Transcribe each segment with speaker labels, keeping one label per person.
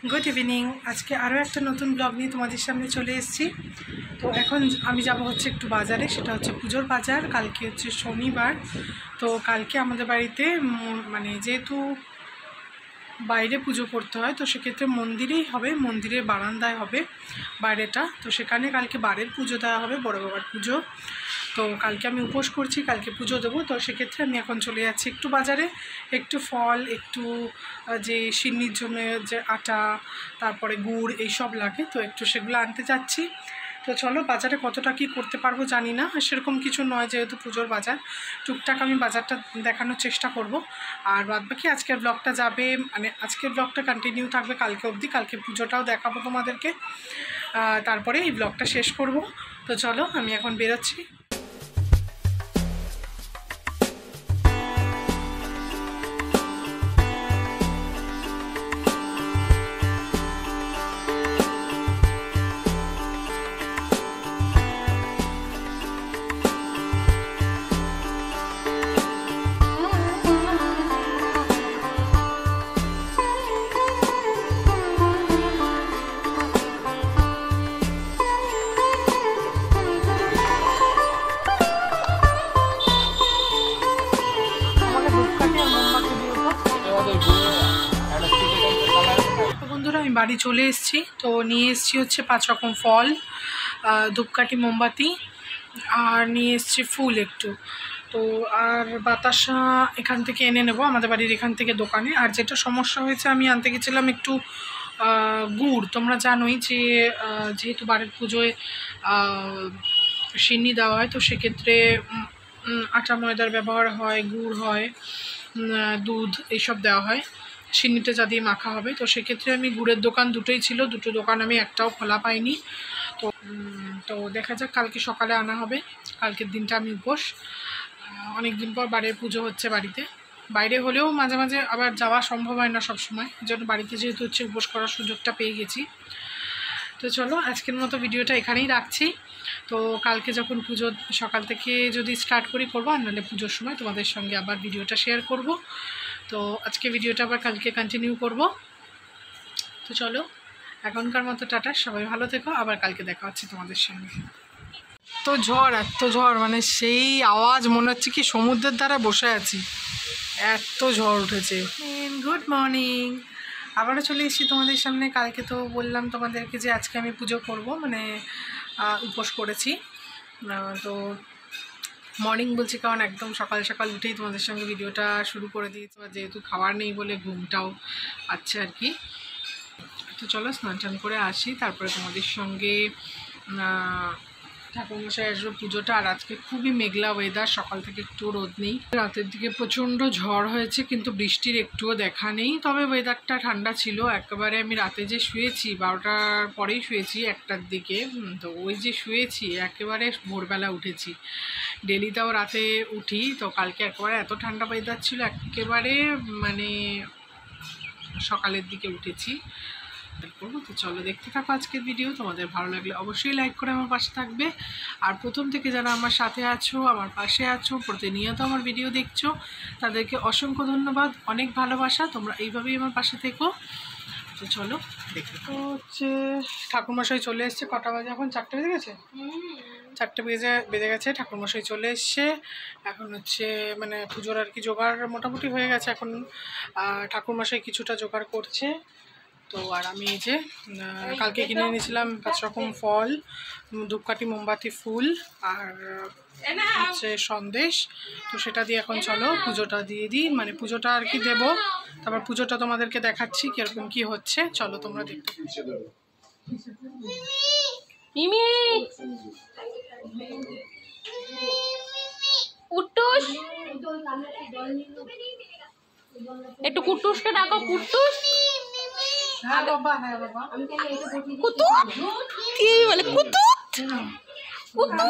Speaker 1: Good evening. আজকে আরও একটা নতুন ব্লগ নিয়ে তোমাদের সামনে চলে এসেছি। তো এখন আমি যাব হচ্ছে একটু বাজারে, সেটা হচ্ছে পুজোর বাজার। কালকে হচ্ছে শনিবার, তো কালকে আমাদের বাড়িতে মানে যেহেতু বাইরে পুজো করতে হয়, তো সেক্ষেত্রে মন্দিরেই হবে, মন্দিরের বারান্দায় হবে বাইরেটা। তো সেখানে কালকে বারের পুজো দেওয়া হবে, বড় বাবার পুজো। তো কালকে আমি উপোস করছি, কালকে পুজো দেবো। তো সেক্ষেত্রে আমি এখন চলে যাচ্ছি একটু বাজারে, একটু ফল, একটু যে সিন্নির জন্য যে আটা, তারপরে গুড় এইসব লাগে, তো একটু সেগুলো আনতে যাচ্ছি। তো চলো, বাজারে কতটা কি করতে পারবো জানি না, সেরকম কিছু নয়, যেহেতু পুজোর বাজার টুকটাক আমি বাজারটা দেখানোর চেষ্টা করব। আর বাদবাকি আজকের ব্লগটা যাবে, মানে আজকের ব্লগটা কন্টিনিউ থাকবে কালকে অবধি। কালকে পুজোটাও দেখাবো তোমাদেরকে, তারপরে এই ব্লগটা শেষ করব। তো চলো, আমি এখন বেরোচ্ছি। বন্ধুরা, আমি বাড়ি চলে এসেছি। তো নিয়ে এসেছি হচ্ছে 5 রকম ফল, ধূপকাঠি, মোমবাতি, আর নিয়ে এসেছি ফুল একটু। তো আর বাতাসা এখান থেকে এনে নেব, আমাদের বাড়ির এখান থেকে দোকানে। আর যেটা সমস্যা হয়েছে, আমি আনতে গেছিলাম একটু গুড়। তোমরা জানোই যে যেহেতু বাড়ির পুজোয় সিন্নি দেওয়া হয়, তো সেক্ষেত্রে আটা ময়দার ব্যবহার হয়, গুড় হয়, দুধ এইসব দেওয়া হয় সিন্নিতে যা দিয়ে মাখা হবে। তো সেক্ষেত্রে আমি গুড়ের দোকান দুটোই ছিল, দুটো দোকান আমি একটাও খোলা পাইনি। তো তো দেখা যাক, কালকে সকালে আনা হবে। কালকের দিনটা আমি উপোস, অনেক দিন পর বাড়ির পুজো হচ্ছে বাড়িতে। বাইরে হলেও মাঝে মাঝে আবার যাওয়া সম্ভব হয় না সবসময়, এই জন্য বাড়িতে যেহেতু হচ্ছে উপোস করার সুযোগটা পেয়ে গেছি। তো চলো, আজকের মতো ভিডিওটা এখানেই রাখছি। তো কালকে যখন পুজো সকাল থেকে যদি স্টার্ট করবো, আর নাহলে পুজোর সময় তোমাদের সঙ্গে আবার ভিডিওটা শেয়ার করব। তো আজকে ভিডিওটা আবার কালকে কন্টিনিউ করব। তো চলো, এখনকার মতো টাটা, সবাই ভালো থেকো, আবার কালকে দেখা হচ্ছে তোমাদের সঙ্গে। তো ঝড়, এত ঝড়, মানে সেই আওয়াজ মনে হচ্ছে কি সমুদ্রের ধারে বসে আছি, এত ঝড় উঠেছে। গুড মর্নিং, আবারও চলে এসেছি তোমাদের সামনে। কালকে তো বললাম তোমাদেরকে যে আজকে আমি পুজো করব, মানে উপোস করেছি। তো মর্নিং বলছি কারণ একদম সকাল সকাল উঠেই তোমাদের সঙ্গে ভিডিওটা শুরু করে দিয়েছি, যেহেতু খাবার নেই বলে ঘুমটাও পাচ্ছে আর কি। তো চলো, স্নান টান করে আসি, তারপরে তোমাদের সঙ্গে ঠাকুরমশাই আসবে পুজোটা। আর আজকে খুবই মেঘলা ওয়েদার, সকাল থেকে একটু রোদ নেই। রাতের দিকে প্রচণ্ড ঝড় হয়েছে, কিন্তু বৃষ্টির একটুও দেখা নেই। তবে ওয়েদারটা ঠান্ডা ছিল একেবারে। আমি রাতে যে শুয়েছি 12টার পরেই শুয়েছি, 1টার দিকে। তো ওই যে শুয়েছি, একেবারে ভোরবেলা উঠেছি। ডেলি তাও রাতে উঠি, তো কালকে একেবারে এত ঠান্ডা ওয়েদার ছিল, একেবারে মানে সকালের দিকে উঠেছি করবো। তো চলো, দেখতে থাকো আজকের ভিডিও। তোমাদের ভালো লাগলে অবশ্যই লাইক করে আমার পাশে থাকবে। আর প্রথম থেকে যারা আমার সাথে আছো, আমার পাশে আছো, প্রতিনিয়ত আমার ভিডিও দেখছো, তাদেরকে অসংখ্য ধন্যবাদ, অনেক ভালোবাসা। তোমরা এইভাবেই আমার পাশে থেকো। তো চলো দেখতে। তো হচ্ছে ঠাকুরমশাই চলে এসছে। কটা বাজে এখন? 4টে বেজে গেছে। 4টে বেজে গেছে, ঠাকুরমশাই চলে এসছে। এখন হচ্ছে মানে পুজোর আর কি জোগাড় মোটামুটি হয়ে গেছে। এখন ঠাকুরমশাই কিছুটা জোগাড় করছে। তো আর আমি এই যে কালকে কিনে এনেছিলাম 5 রকম ফল, ধূপকাঠি, মোমবাতি, ফুল, আর হচ্ছে সন্দেশ। তো সেটা দিয়ে এখন চলো পুজোটা দিয়ে দিই, মানে পুজোটা আর কি দেবো। তারপর পুজোটা তোমাদেরকে দেখাচ্ছি কীরকম কী হচ্ছে। চলো তোমরা দেখতে।
Speaker 2: মিমি কুট্টুস, একটু কুট্টুসকে ডাকো। কুট্টুস,
Speaker 1: হ্যাঁ বাবা, হ্যাঁ বাবা।
Speaker 2: কুতুত, কি বলে কুতুত? কুতুত।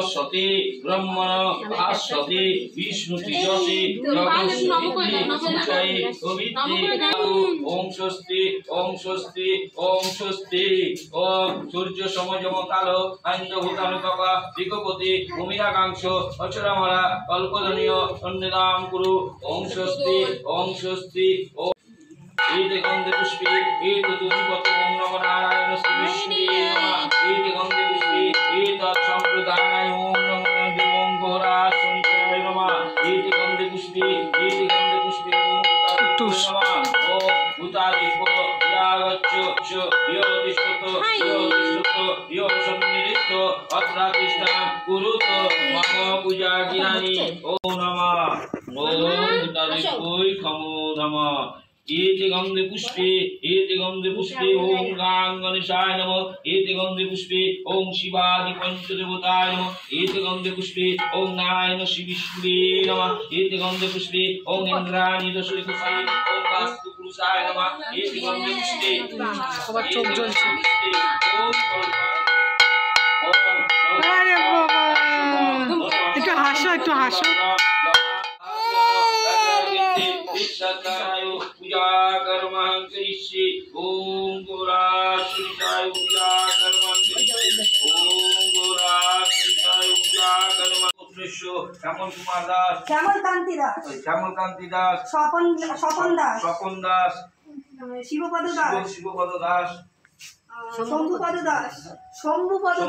Speaker 3: সরস্বতী ব্রহ্মণ ভাস্বতী বিষ্ণু তেজসী জগৎ ওম স্বস্তি ওম স্বস্তি ওম স্বস্তি ওম সূর্য সমযম কালো আঞ্জভূতানুকক দিগপতি ভূমিরাকাংশ অচরামরা কল্পজনীয় সন্নিধান কুরু ওম স্বস্তি ওম স্বস্তি ওম এতে গন্ধে পুষ্পে এতে দুর্গত ওম নমো নারায়ণ শ্রী বিষ্ণুয়ে নমঃ এতে গন্ধে পুষ্পে এতৎ সম্প্রদানায় ওম নমো দেবং ঘোরা শনিচায় নমঃ এতে গন্ধে পুষ্পে ওম টুস নমঃ ওম ভূতাদিপ ইয়াগচ্ছ ইয় তিষ্ঠত ইয় সন্নিধিত অত্রাতিষ্ঠান কুরুত মম পূজা গিরানি ওম নমঃ ওম ভূতাদিপৈ খমো নমঃ एते गंधे पुष्पे ओम गां गणेशाय नमः एते गंधे पुष्पे ओम शिवादि पंचदेवताय नमः एते गंधे पुष्पे ओम नारायण श्री विष्णुवे नमः एते गंधे पुष्पे ओम इंद्राणी दशरथाय ओम वास्तु पुरुषाय नमः एते गंधे पुष्पे
Speaker 1: সবার চোখ জ্বলছে।
Speaker 3: আরে বাবা
Speaker 1: একটু হাসো
Speaker 3: पूजा कर्म करिष्ये ओम गोराशुनिताय पूजा कर्म करिष्ये ओम गोराशुनिताय पूजा कर्म पुत्रेश्व श्यामल कुमार दास श्यामल कांति दास स्वपन दास शिवपद दास शंभुपद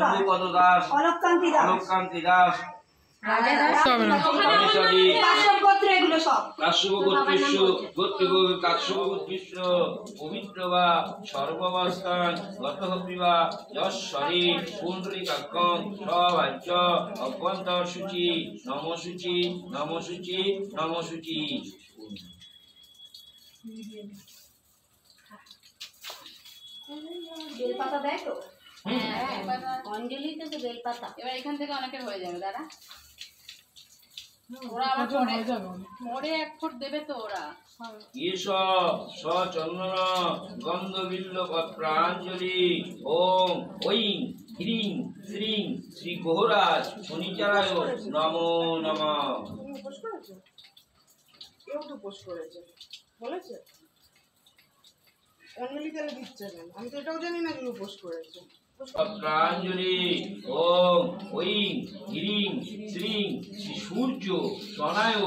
Speaker 3: दास अलक कांति दास পবিত্র বা সর্বাবস্থান গত হবিবা যশ্বরী পুণ্ডরীকাক্ষং সবাচ্য অভ্যন্তর সূচি নম সূচি নম সূচি নম সূচি।
Speaker 4: বেলপাতা দেয় তো অঞ্জলিতে তো বেলপাতা। এবার এখান থেকে অনেকের হয়ে যাবে দাদা, ওরা আবার পরে এক ফুট দেবে তো ওরা।
Speaker 3: চন্দন গন্ধ বিল্ল পত্রাঞ্জলি ওম ঐং হ্রিং শ্রীং শ্রী গোহরাজ শনিচারায় নমো নমঃ।
Speaker 1: কেউ তো পোস্ট করেছে বলেছে অঞ্জলি তাহলে দিচ্ছে না, আমি তো এটাও জানি না যে পোস্ট করেছে।
Speaker 3: পত্রাঞ্জলি ওম ঐং হ্রিং শ্রীং শ্রী সূর্য সনায়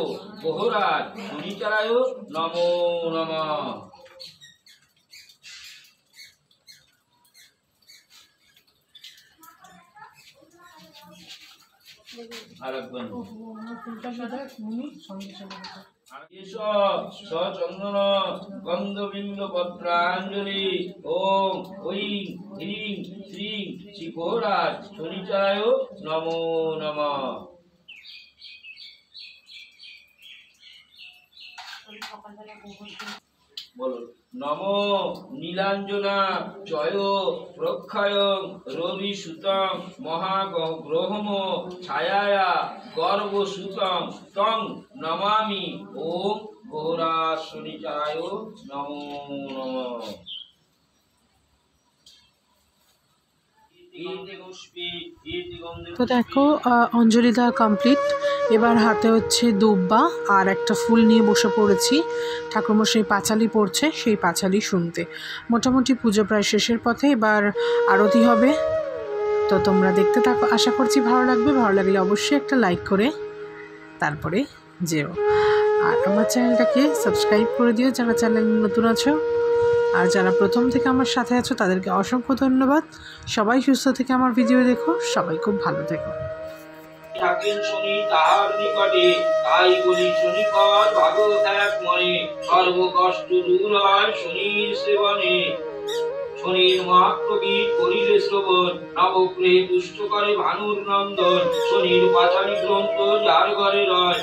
Speaker 3: গোহরাজ শনিচারায় নমো নমঃ। আরেকবার চন্দন গন্ধবিল্ল পত্রাঞ্জলি ওম ঐং হ্রিং শ্রীং শ্রী গোহরাজ শনিচারায় নমো নমঃ। বলো নমো নীলাঞ্জনা জয় প্রক্ষায় রবি সুতং মহাগ্রহম ছায়া গর্ভ সুতং তং নমামি ওম গোহরাজ শনিচারায় নমো নমঃ।
Speaker 1: তো দেখো অঞ্জলি দেওয়া কমপ্লিট, এবার হাতে হচ্ছে দুব্বা আর একটা ফুল নিয়ে বসে পড়েছি। ঠাকুরমশাই পাঁচালি পড়ছে, সেই পাঁচালি শুনতে। মোটামুটি পুজো প্রায় শেষের পথে, এবার আরতি হবে। তো তোমরা দেখতে থাকো, আশা করছি ভালো লাগবে। ভালো লাগলে অবশ্যই একটা লাইক করে তারপরে যেও, আর আমার চ্যানেলটাকে সাবস্ক্রাইব করে দিও যারা চ্যানেলে নতুন আছো, আর যারা প্রথম থেকে আমার সাথে আছো তাদেরকে অসংখ্য ধন্যবাদ। সবাই সুস্থ থেকে আমার ভিডিও দেখো, সবাই খুব ভালো থেকো।
Speaker 3: থাকেন শনি তাহার নিকটে, তাই বলি শনিপদ ভাগবত এক মনে, সর্ব কষ্ট দূর হয় শনির সেবনে। শনির মহাপ্রগীত করিলে শ্রবণ, নবগ্রহে তুষ্ট করে ভানুর নন্দন। শনির পাঁচালী গ্রন্থ যার ঘরে রয়,